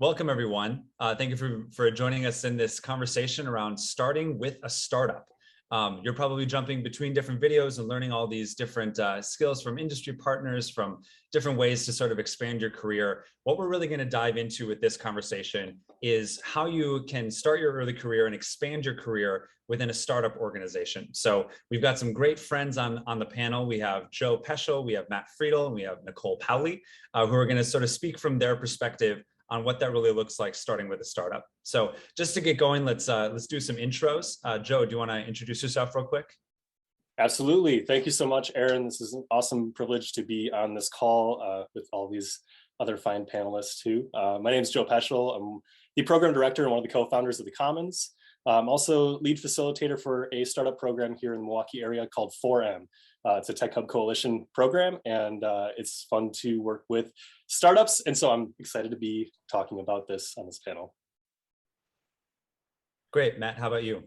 Welcome, everyone. Thank you for joining us in this conversation around starting with a startup. You're probably jumping between different videos and learning all these different skills from industry partners, from different ways to sort of expand your career. What we're really going to dive into with this conversation is how you can start your early career and expand your career within a startup organization. So we've got some great friends on the panel. We have Joe Poeschl, we have Matt Friedel, and we have Nicole Powley, who are going to sort of speak from their perspective on what that really looks like starting with a startup. So just to get going, let's do some intros. Joe, do you want to introduce yourself real quick? Absolutely. Thank you so much, Aaron. This is an awesome privilege to be on this call with all these other fine panelists too. My name is Joe Poeschl. I'm the program director and one of the co-founders of the Commons. I'm also lead facilitator for a startup program here in the Milwaukee area called 4M. It's a Tech Hub Coalition program, and it's fun to work with startups. And so I'm excited to be talking about this on this panel. Great. Matt, how about you?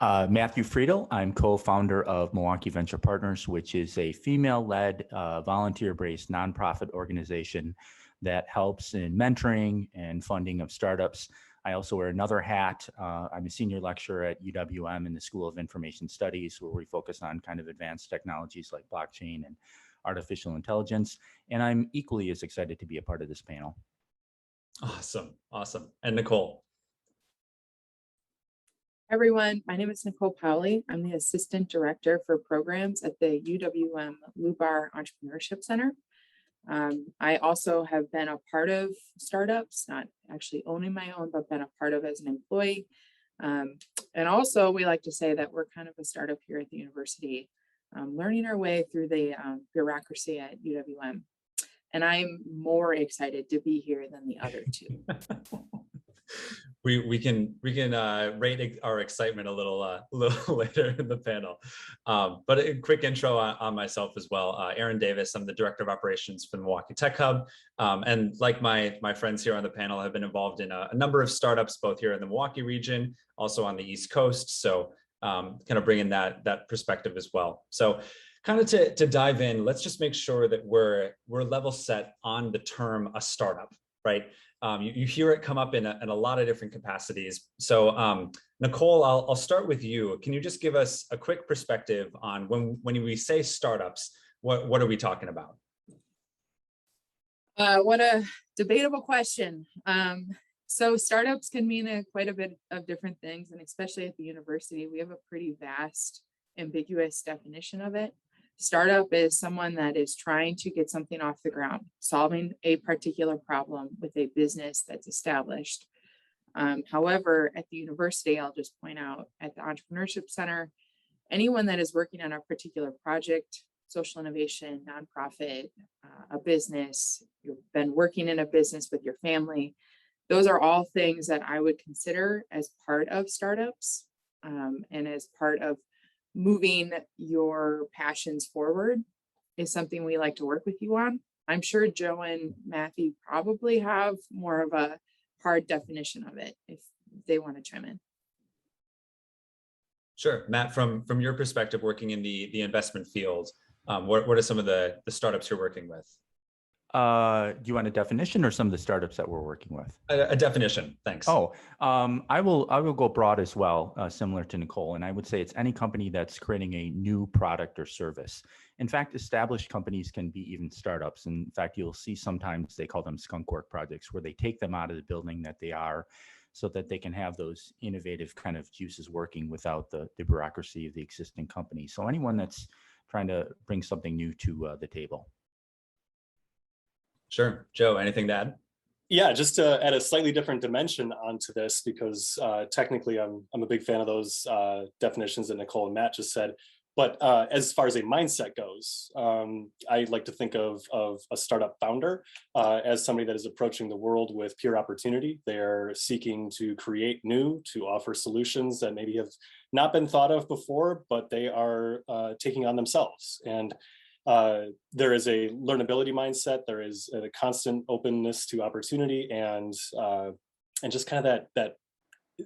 Matthew Friedel. I'm co-founder of Milwaukee Venture Partners, which is a female-led, volunteer-based nonprofit organization that helps in mentoring and funding of startups. I also wear another hat. I'm a senior lecturer at UW-M in the School of Information Studies, where we focus on kind of advanced technologies like blockchain and artificial intelligence. And I'm equally as excited to be a part of this panel. Awesome. Awesome. And Nicole? Everyone, my name is Nicole Powley. I'm the Assistant Director for Programs at the UW-M Lubar Entrepreneurship Center. I also have been a part of startups, not actually owning my own, but been a part of as an employee. And also we like to say that we're kind of a startup here at the university, learning our way through the bureaucracy at UW-M. And I'm more excited to be here than the other two. We can rate our excitement a little later in the panel. But a quick intro on myself as well. Aaron Davis, I'm the Director of Operations for the Milwaukee Tech Hub. And like my friends here on the panel, have been involved in a number of startups, both here in the Milwaukee region, also on the East Coast. So kind of bringing that perspective as well. So kind of to dive in, let's just make sure that we're level set on the term a startup, right? You hear it come up in a lot of different capacities. So Nicole, I'll start with you. Can you just give us a quick perspective on when we say startups, what are we talking about? What a debatable question. So startups can mean quite a bit of different things, and especially at the university, we have a pretty vast, ambiguous definition of it. Startup is someone that is trying to get something off the ground, solving a particular problem with a business that's established. However, at the university, I'll just point out at the Entrepreneurship Center, anyone that is working on a particular project, social innovation, nonprofit, a business, you've been working in a business with your family, those are all things that I would consider as part of startups and as part of moving your passions forward is something we like to work with you on. I'm sure Joe and Matthew probably have more of a hard definition of it if they want to chime in. Sure. Matt, from your perspective, working in the investment field, what are some of the startups you're working with? Do you want a definition or some of the startups that we're working with? A definition, thanks. Oh, I will go broad as well, similar to Nicole, and I would say it's any company that's creating a new product or service. In fact, established companies can be even startups. In fact, you'll see sometimes they call them skunk work projects, where they take them out of the building that they are so that they can have those innovative kind of juices working without the bureaucracy of the existing company. So anyone that's trying to bring something new to the table. Sure. Joe, anything to add? Yeah, just to add a slightly different dimension onto this, because technically I'm a big fan of those definitions that Nicole and Matt just said. But as far as a mindset goes, I like to think of a startup founder as somebody that is approaching the world with pure opportunity. They're seeking to create new, to offer solutions that maybe have not been thought of before, but they are taking on themselves. And there is a learnability mindset. There is a constant openness to opportunity, and just kind of that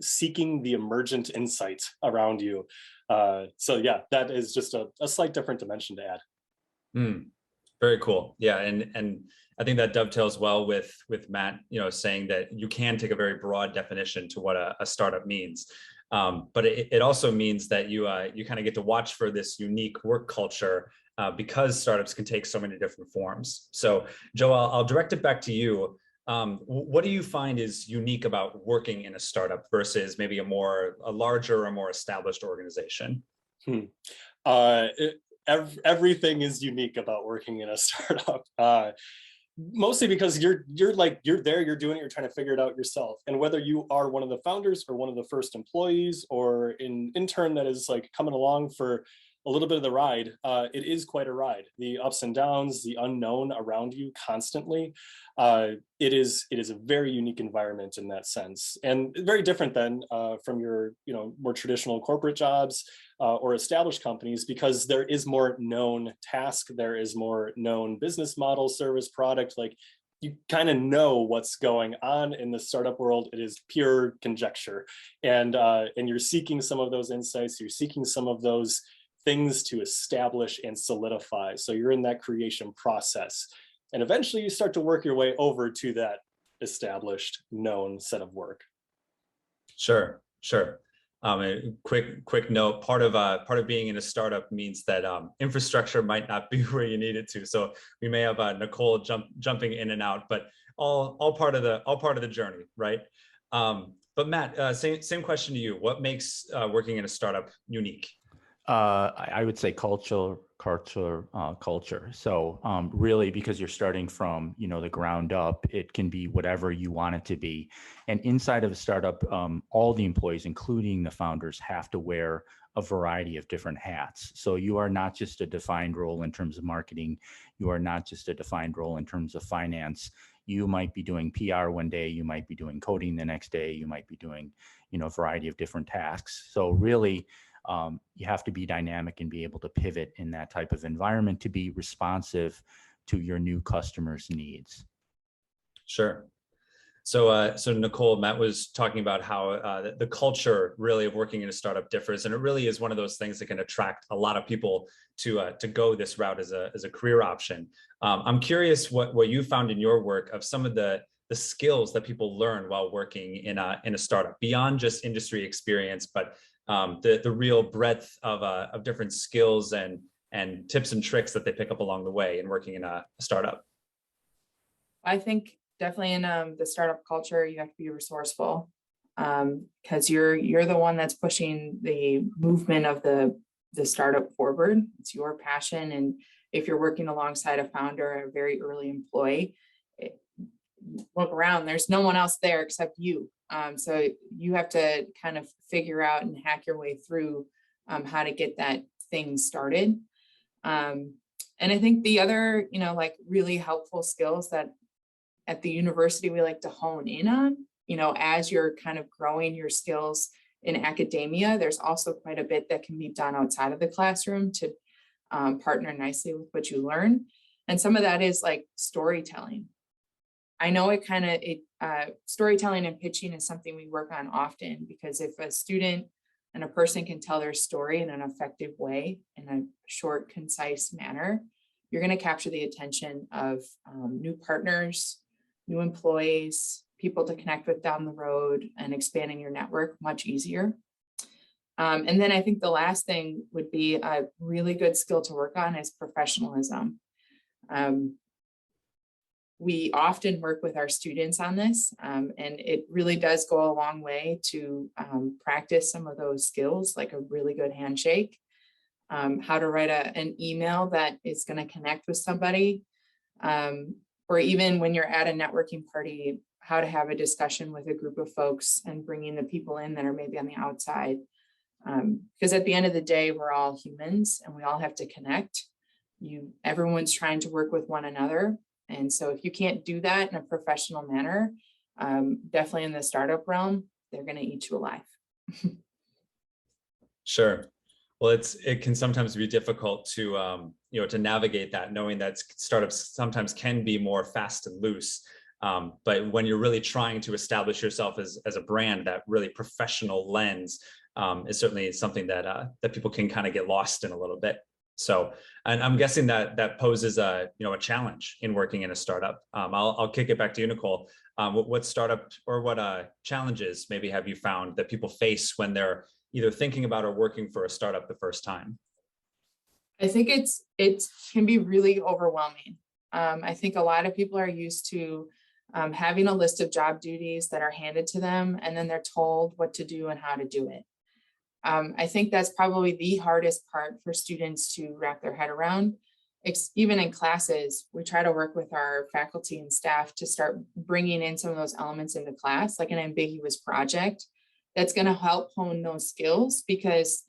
seeking the emergent insight around you. So yeah, that is just a slight different dimension to add. Very cool. Yeah, and I think that dovetails well with Matt, saying that you can take a very broad definition to what a startup means. But it also means that you kind of get to watch for this unique work culture because startups can take so many different forms. So Joe, I'll direct it back to you. What do you find is unique about working in a startup versus maybe a larger or more established organization? Everything is unique about working in a startup. Mostly because you're there, you're doing it, you're trying to figure it out yourself. And whether you are one of the founders or one of the first employees or an intern that is like coming along for a little bit of the ride, it is quite a ride. The ups and downs, the unknown around you constantly. It is a very unique environment in that sense, and very different than from your more traditional corporate jobs or established companies, because there is more known task, there is more known business model, service, product. Like, you kind of know what's going on. In the startup world, it is pure conjecture, and you're seeking some of those insights, you're seeking some of those things to establish and solidify. So you're in that creation process, and eventually you start to work your way over to that established, known set of work. Sure. A quick note: part of being in a startup means that infrastructure might not be where you need it to. So we may have Nicole jumping in and out, but all part of the journey, right? But Matt, same question to you. What makes working in a startup unique? I would say culture. So really, because you're starting from, the ground up, it can be whatever you want it to be. And inside of a startup, all the employees, including the founders, have to wear a variety of different hats. So you are not just a defined role in terms of marketing. You are not just a defined role in terms of finance. You might be doing PR one day, you might be doing coding the next day, you might be doing, a variety of different tasks. So really, you have to be dynamic and be able to pivot in that type of environment to be responsive to your new customers' needs. Sure. So Nicole, Matt was talking about how the culture really of working in a startup differs, and it really is one of those things that can attract a lot of people to go this route as a career option. I'm curious what you found in your work of some of the skills that people learn while working in a startup, beyond just industry experience, but the real breadth of different skills and tips and tricks that they pick up along the way in working in a startup. I think definitely in the startup culture, you have to be resourceful, because you're the one that's pushing the movement of the startup forward. It's your passion, and if you're working alongside a founder, a very early employee, look around, there's no one else there except you. So you have to kind of figure out and hack your way through how to get that thing started. And I think the other, really helpful skills that at the university we like to hone in on, as you're kind of growing your skills in academia, there's also quite a bit that can be done outside of the classroom to partner nicely with what you learn. And some of that is like storytelling. I know storytelling and pitching is something we work on often, because if a student and a person can tell their story in an effective way, in a short, concise manner, you're going to capture the attention of new partners, new employees, people to connect with down the road, and expanding your network much easier. And then I think the last thing would be a really good skill to work on is professionalism. We often work with our students on this, and it really does go a long way to practice some of those skills, like a really good handshake, how to write an email that is going to connect with somebody, or even when you're at a networking party, how to have a discussion with a group of folks and bringing the people in that are maybe on the outside. Because at the end of the day, we're all humans and we all have to connect. Everyone's trying to work with one another. And so if you can't do that in a professional manner, definitely in the startup realm, they're going to eat you alive. Sure. Well, it can sometimes be difficult to to navigate that, knowing that startups sometimes can be more fast and loose. But when you're really trying to establish yourself as a brand, that really professional lens is certainly something that people can kind of get lost in a little bit. So, and I'm guessing that that poses a challenge in working in a startup. I'll kick it back to you, Nicole. What startup or what challenges maybe have you found that people face when they're either thinking about or working for a startup the first time? I think it can be really overwhelming. I think a lot of people are used to having a list of job duties that are handed to them, and then they're told what to do and how to do it. I think that's probably the hardest part for students to wrap their head around. Even in classes, we try to work with our faculty and staff to start bringing in some of those elements into class, like an ambiguous project that's going to help hone those skills, because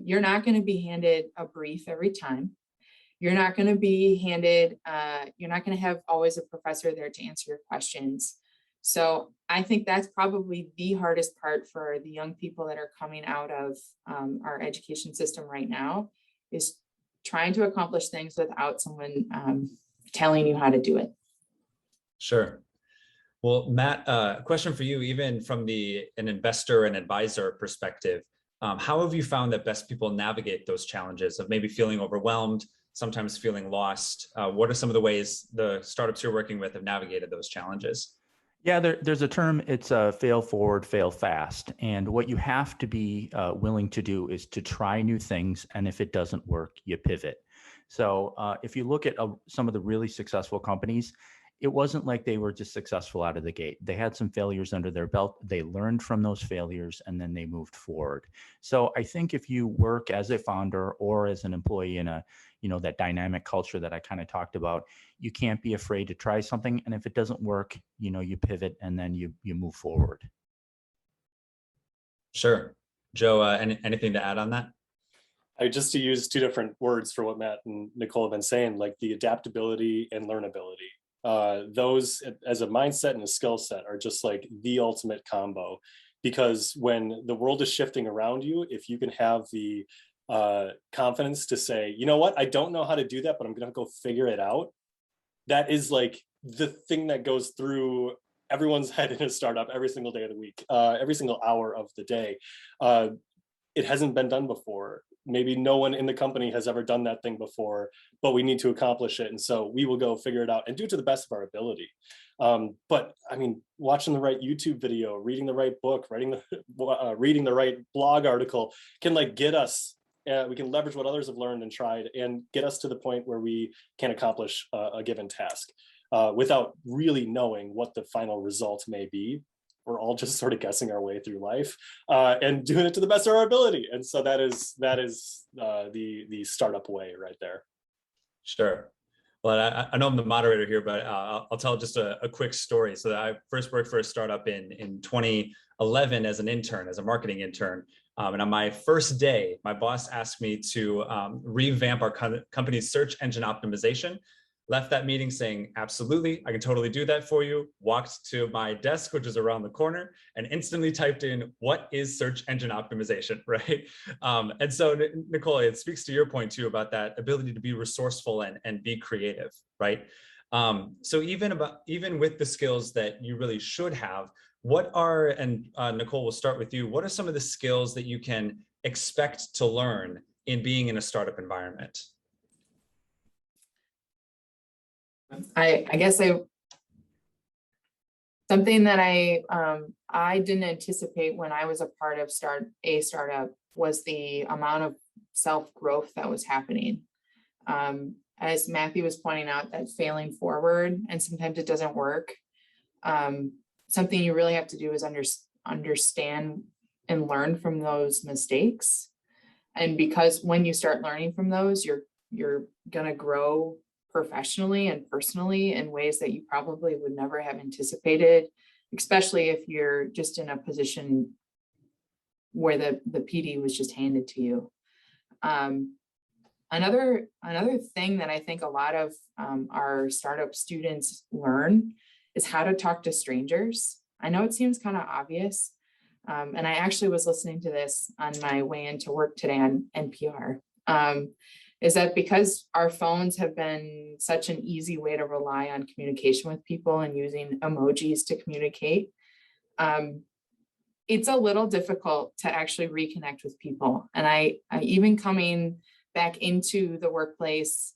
you're not going to be handed a brief every time. You're not going to be handed, you're not going to have always a professor there to answer your questions. So I think that's probably the hardest part for the young people that are coming out of our education system right now, is trying to accomplish things without someone telling you how to do it. Sure. Well, Matt, a question for you, even from an investor and advisor perspective, how have you found that best people navigate those challenges of maybe feeling overwhelmed, sometimes feeling lost? What are some of the ways the startups you're working with have navigated those challenges? Yeah, there's a term, it's fail forward, fail fast. And what you have to be willing to do is to try new things. And if it doesn't work, you pivot. So if you look at some of the really successful companies, it wasn't like they were just successful out of the gate. They had some failures under their belt. They learned from those failures and then they moved forward. So I think if you work as a founder or as an employee in that dynamic culture that I kind of talked about, you can't be afraid to try something. And if it doesn't work, you pivot and then you move forward. Sure. Joe, anything to add on that? Just to use two different words for what Matt and Nicole have been saying, like the adaptability and learnability. Those as a mindset and a skill set are just like the ultimate combo, because when the world is shifting around you, if you can have the confidence to say, you know what, I don't know how to do that, but I'm going to go figure it out. That is like the thing that goes through everyone's head in a startup every single day of the week, every single hour of the day. It hasn't been done before. Maybe no one in the company has ever done that thing before, but we need to accomplish it. And so we will go figure it out and do it to the best of our ability. But I mean, watching the right YouTube video, reading the right book, reading the right blog article can like get us, we can leverage what others have learned and tried and get us to the point where we can accomplish a given task without really knowing what the final result may be. We're all just sort of guessing our way through life and doing it to the best of our ability. And so that is the startup way right there. Sure. Well, I know I'm the moderator here, but I'll tell just a quick story. So I first worked for a startup in 2011 as an intern, as a marketing intern. And on my first day, my boss asked me to revamp our company's search engine optimization. Left that meeting saying, absolutely, I can totally do that for you. Walked to my desk, which is around the corner, and instantly typed in, what is search engine optimization, right? And so, Nicole, it speaks to your point too about that ability to be resourceful and be creative, right? So even with the skills that you really should have, Nicole, we'll start with you. What are some of the skills that you can expect to learn in being in a startup environment? I guess something that I didn't anticipate when I was a part of a startup was the amount of self-growth that was happening. As Matthew was pointing out, that failing forward, and sometimes it doesn't work. Something you really have to do is understand and learn from those mistakes. And because when you start learning from those, you're gonna grow professionally and personally in ways that you probably would never have anticipated, especially if you're just in a position where the PD was just handed to you. Another thing that I think a lot of our startup students learn is how to talk to strangers. I know it seems kind of obvious, and I actually was listening to this on my way into work today on NPR. Is that because our phones have been such an easy way to rely on communication with people and using emojis to communicate, it's a little difficult to actually reconnect with people. And I even coming back into the workplace.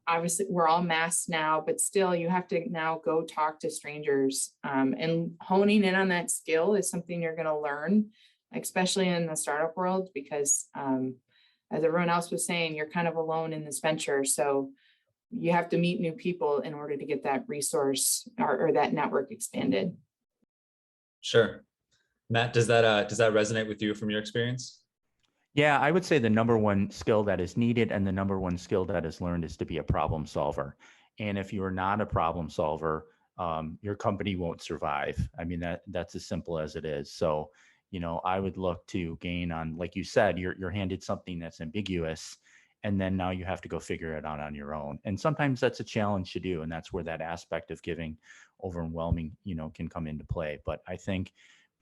Obviously, we're all masked now, but still you have to now go talk to strangers, and honing in on that skill is something you're going to learn, especially in the startup world, because as everyone else was saying, you're kind of alone in this venture. So you have to meet new people in order to get that resource or that network expanded. Sure. Matt, does that resonate with you from your experience? Yeah, I would say the number one skill that is needed and the number one skill that is learned is to be a problem solver. And if you are not a problem solver, your company won't survive. I mean, that's as simple as it is. So, I would look to gain on, like you said, you're handed something that's ambiguous, and then now you have to go figure it out on your own. And sometimes that's a challenge to do. And that's where that aspect of giving overwhelming, can come into play. But I think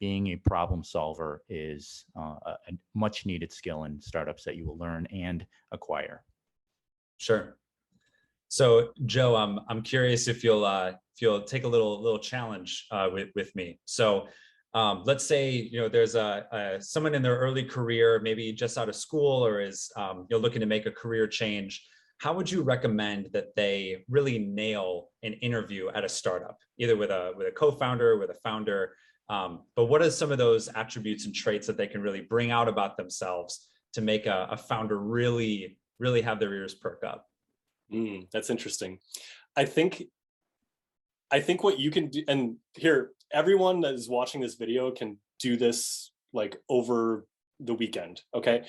being a problem solver is a much needed skill in startups that you will learn and acquire. Sure. So Joe, I'm curious if you'll take a little challenge with me. So let's say there's someone in their early career, maybe just out of school, or is looking to make a career change. How would you recommend that they really nail an interview at a startup, either with a co-founder, with a founder? But what are some of those attributes and traits that they can really bring out about themselves to make a founder really have their ears perk up? That's interesting. I think what you can do, and here, everyone that is watching this video can do this like over the weekend, okay?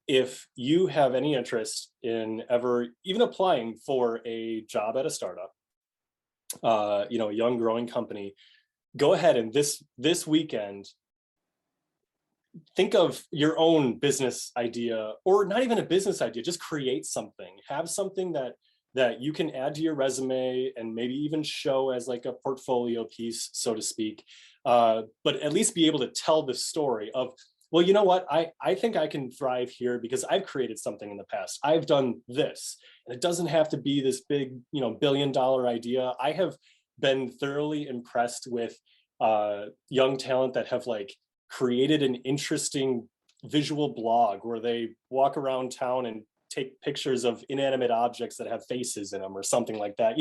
If you have any interest in ever even applying for a job at a startup, a young growing company, go ahead and this weekend, think of your own business idea, or not even a business idea, just create something. Have something that you can add to your resume and maybe even show as like a portfolio piece, so to speak. But at least be able to tell the story of, well, you know what, I think I can thrive here because I've created something in the past. I've done this. And it doesn't have to be this big, billion-dollar idea. I have been thoroughly impressed with young talent that have like created an interesting visual blog where they walk around town and take pictures of inanimate objects that have faces in them or something like that.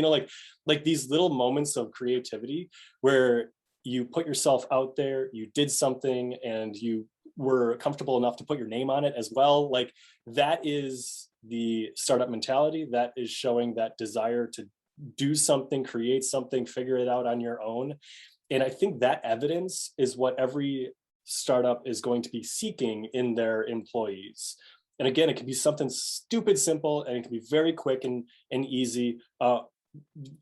Like these little moments of creativity where you put yourself out there, you did something, and you were comfortable enough to put your name on it as well. Like that is the startup mentality. That is showing that desire to do something, create something, figure it out on your own. And I think that evidence is what every startup is going to be seeking in their employees. And again, it can be something stupid simple, and it can be very quick and easy.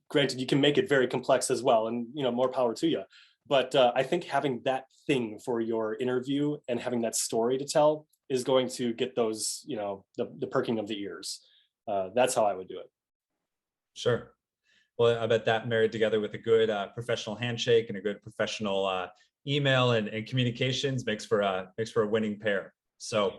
Granted, you can make it very complex as well, and more power to you. But I think having that thing for your interview and having that story to tell is going to get those, the perking of the ears. That's how I would do it. Sure. Well, I bet that married together with a good professional handshake and a good professional email and communications makes for a winning pair. So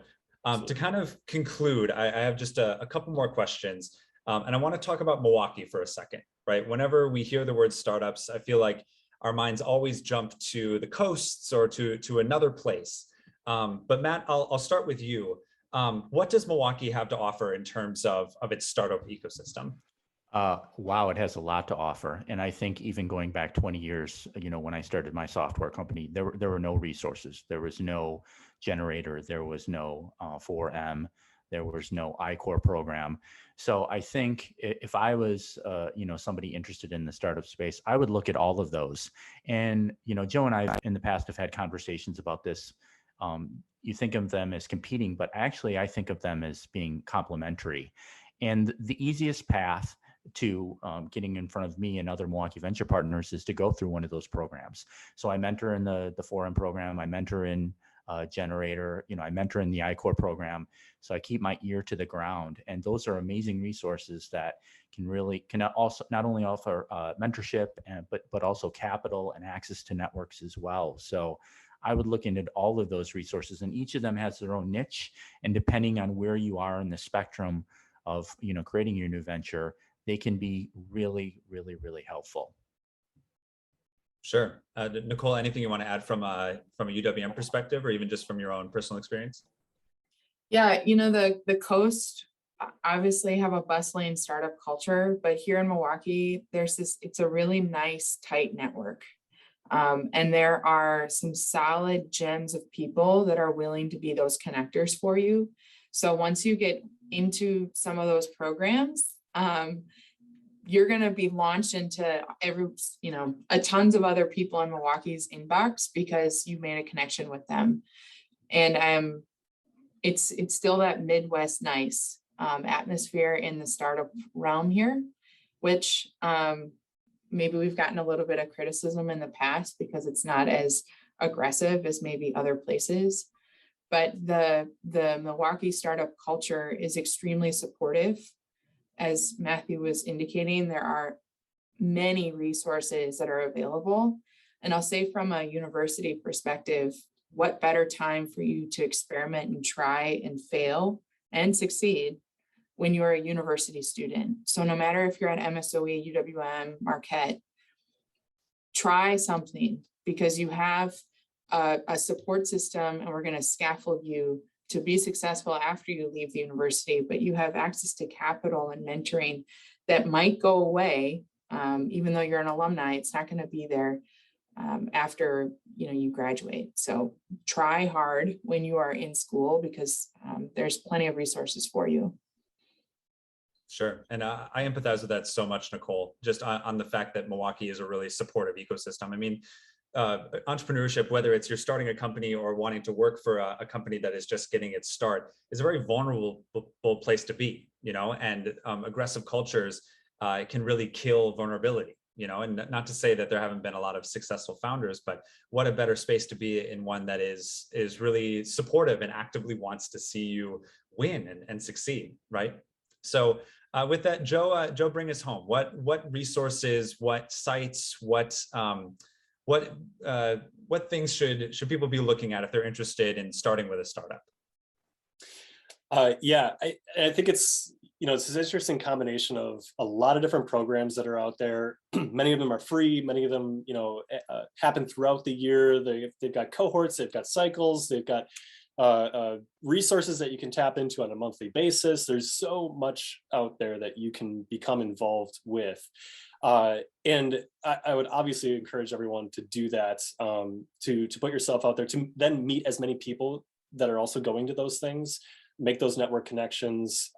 to kind of conclude, I have just a couple more questions. And I want to talk about Milwaukee for a second, right? Whenever we hear the word startups, I feel like our minds always jump to the coasts or to another place. But Matt, I'll start with you. What does Milwaukee have to offer in terms of its startup ecosystem? Wow, it has a lot to offer. And I think even going back 20 years, when I started my software company, there were no resources. There was no generator. There was no 4M. There was no I-Core program. So I think if I was, somebody interested in the startup space, I would look at all of those. And, Joe and I in the past have had conversations about this. You think of them as competing, but actually I think of them as being complementary. And the easiest path to getting in front of me and other Milwaukee venture partners is to go through one of those programs. So I mentor in the 4M program, I mentor in Generator, I mentor in the I-Core program. So I keep my ear to the ground, and those are amazing resources that can also not only offer mentorship, but also capital and access to networks as well. So I would look into all of those resources, and each of them has their own niche. And depending on where you are in the spectrum of creating your new venture, they can be really, really, really helpful. Sure. Nicole, anything you want to add from a UWM perspective, or even just from your own personal experience? Yeah, you know, the coast obviously have a bustling startup culture, but here in Milwaukee, it's a really nice, tight network. And there are some solid gems of people that are willing to be those connectors for you. So once you get into some of those programs, you're going to be launched into a tons of other people in Milwaukee's inbox because you made a connection with them. And it's still that Midwest nice atmosphere in the startup realm here, which maybe we've gotten a little bit of criticism in the past because it's not as aggressive as maybe other places. But the Milwaukee startup culture is extremely supportive. As Matthew was indicating, there are many resources that are available. And I'll say from a university perspective, what better time for you to experiment and try and fail and succeed when you're a university student. So no matter if you're at MSOE, UWM, Marquette, try something because you have a support system and we're going to scaffold you to be successful after you leave the university, but you have access to capital and mentoring that might go away. Even though you're an alumni, it's not going to be there after you graduate. So try hard when you are in school because there's plenty of resources for you. Sure. And I empathize with that so much, Nicole, just on the fact that Milwaukee is a really supportive ecosystem. I mean, entrepreneurship, whether it's you're starting a company or wanting to work for a company that is just getting its start, is a very vulnerable place to be, and aggressive cultures can really kill vulnerability, and not to say that there haven't been a lot of successful founders, but what a better space to be in one that is really supportive and actively wants to see you win and succeed, right? So with that, Joe, bring us home. What resources, what sites, what things should people be looking at if they're interested in starting with a startup? Yeah, I think it's an interesting combination of a lot of different programs that are out there. Many of them are free. Many of them, happen throughout the year. They've got cohorts. They've got cycles. They've got resources that you can tap into on a monthly basis. There's so much out there that you can become involved with. And I would obviously encourage everyone to do that, to put yourself out there, to then meet as many people that are also going to those things, make those network connections.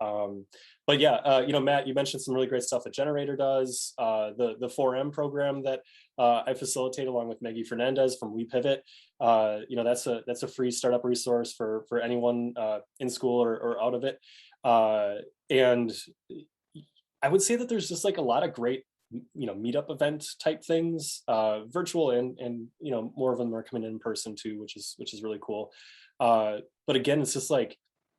But yeah, Matt, you mentioned some really great stuff that Generator does, the 4M program that I facilitate along with Maggie Fernandez from WePivot. That's a free startup resource for anyone in school or out of it. And I would say that there's just like a lot of great meetup event type things, virtual and more of them are coming in person too, which is really cool. But again, it's just like,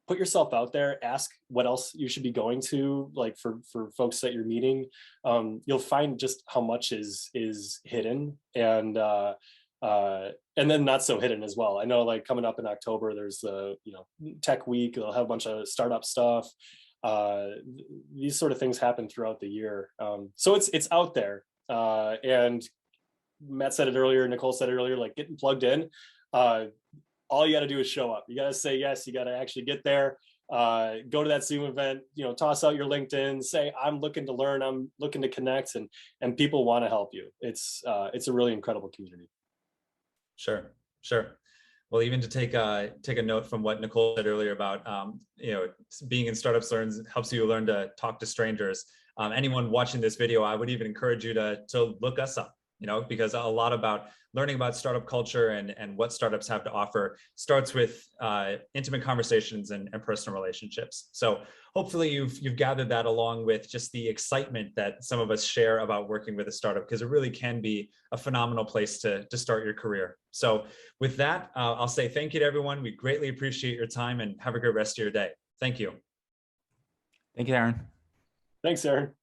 put yourself out there, ask what else you should be going to, like for folks that you're meeting. You'll find just how much is hidden and then not so hidden as well. I know like coming up in October, there's the tech week, they'll have a bunch of startup stuff. These sort of things happen throughout the year. So it's out there. And Matt said it earlier, Nicole said it earlier, like getting plugged in. All you got to do is show up. You got to say yes. You got to actually get there, go to that Zoom event, toss out your LinkedIn, say, I'm looking to learn, I'm looking to connect, and people want to help you. It's a really incredible community. Sure. Well, even to take a note from what Nicole said earlier about, being in startups helps you learn to talk to strangers. Anyone watching this video, I would even encourage you to look us up, because a lot about learning about startup culture and what startups have to offer starts with intimate conversations and personal relationships. So hopefully you've gathered that along with just the excitement that some of us share about working with a startup, because it really can be a phenomenal place to start your career. So with that, I'll say thank you to everyone. We greatly appreciate your time and have a great rest of your day. Thank you. Thank you, Aaron. Thanks, Aaron.